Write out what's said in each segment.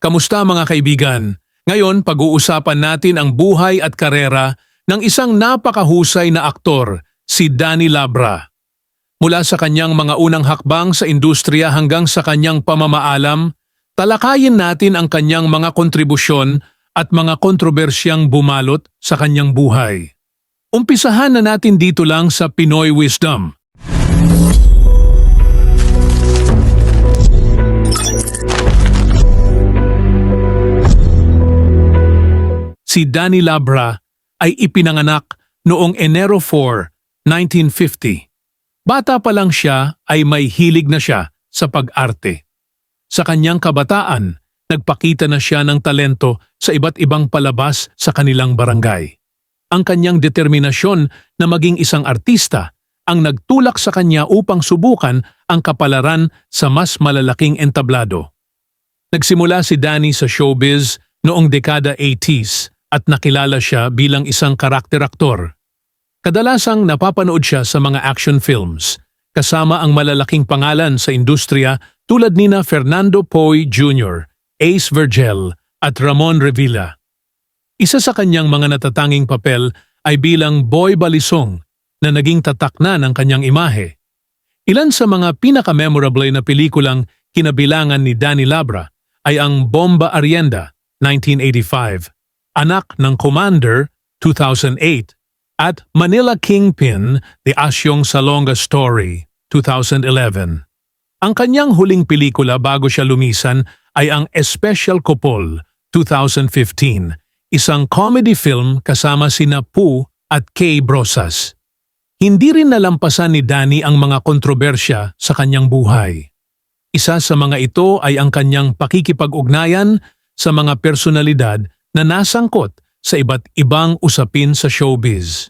Kamusta mga kaibigan? Ngayon pag-uusapan natin ang buhay at karera ng isang napakahusay na aktor, si Danny Labra. Mula sa kanyang mga unang hakbang sa industriya hanggang sa kanyang pamamaalam, talakayin natin ang kanyang mga kontribusyon at mga kontrobersyang bumalot sa kanyang buhay. Umpisahan na natin dito lang sa Pinoy Wisdom. Si Danny Labra ay ipinanganak noong Enero 4, 1950. Bata pa lang siya ay may hilig na siya sa pag-arte. Sa kanyang kabataan, nagpakita na siya ng talento sa iba't ibang palabas sa kanilang barangay. Ang kanyang determinasyon na maging isang artista ang nagtulak sa kanya upang subukan ang kapalaran sa mas malalaking entablado. Nagsimula si Danny sa showbiz noong dekada 80s at nakilala siya bilang isang karakter-aktor. Kadalasang napapanood siya sa mga action films, kasama ang malalaking pangalan sa industriya tulad nina Fernando Poe Jr., Ace Vergel at Ramon Revilla. Isa sa kanyang mga natatanging papel ay bilang Boy Balisong na naging tatak na ng kanyang imahe. Ilan sa mga pinaka-memorable na pelikulang kinabilangan ni Danny Labra ay ang Bomba Arienda, 1985, Anak ng Commander, 2008, at Manila Kingpin, The Asyong Salonga Story, 2011. Ang kanyang huling pelikula bago siya lumisan ay ang Especial Couple, 2015, isang comedy film kasama sina Poo at Kay Brosas. Hindi rin nalampasan ni Danny ang mga kontrobersya sa kanyang buhay. Isa sa mga ito ay ang kanyang pakikipag-ugnayan sa mga personalidad na nasangkot sa iba't ibang usapin sa showbiz.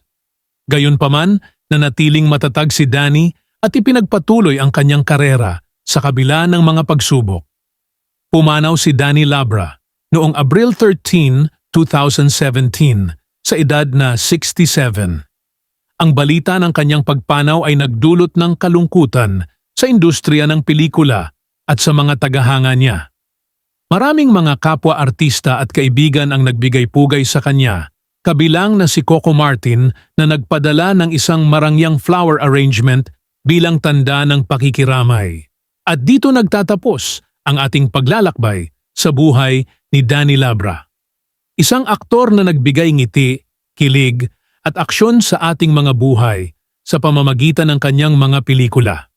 Gayunpaman, nanatiling matatag si Danny at ipinagpatuloy ang kanyang karera sa kabila ng mga pagsubok. Pumanaw si Danny Labra noong Abril 13, 2017 sa edad na 67. Ang balita ng kanyang pagpanaw ay nagdulot ng kalungkutan sa industriya ng pelikula at sa mga tagahanga niya. Maraming mga kapwa-artista at kaibigan ang nagbigay-pugay sa kanya, kabilang na si Coco Martin na nagpadala ng isang marangyang flower arrangement bilang tanda ng pakikiramay. At dito nagtatapos ang ating paglalakbay sa buhay ni Danny Labra. Isang aktor na nagbigay ngiti, kilig at aksyon sa ating mga buhay sa pamamagitan ng kanyang mga pelikula.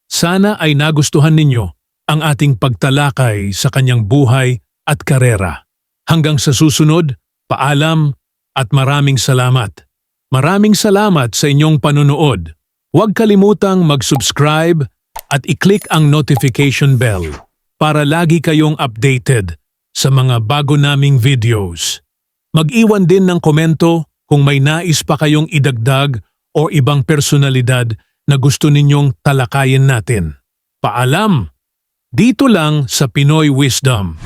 Sana ay nagustuhan ninyo ang ating pagtalakay sa kanyang buhay at karera. Hanggang sa susunod, paalam at maraming salamat. Maraming salamat sa inyong panunood. Huwag kalimutang mag-subscribe at i-click ang notification bell para lagi kayong updated sa mga bago naming videos. Mag-iwan din ng komento kung may nais pa kayong idagdag o ibang personalidad na gusto ninyong talakayin natin. Paalam! Dito lang sa Pinoy Wisdom.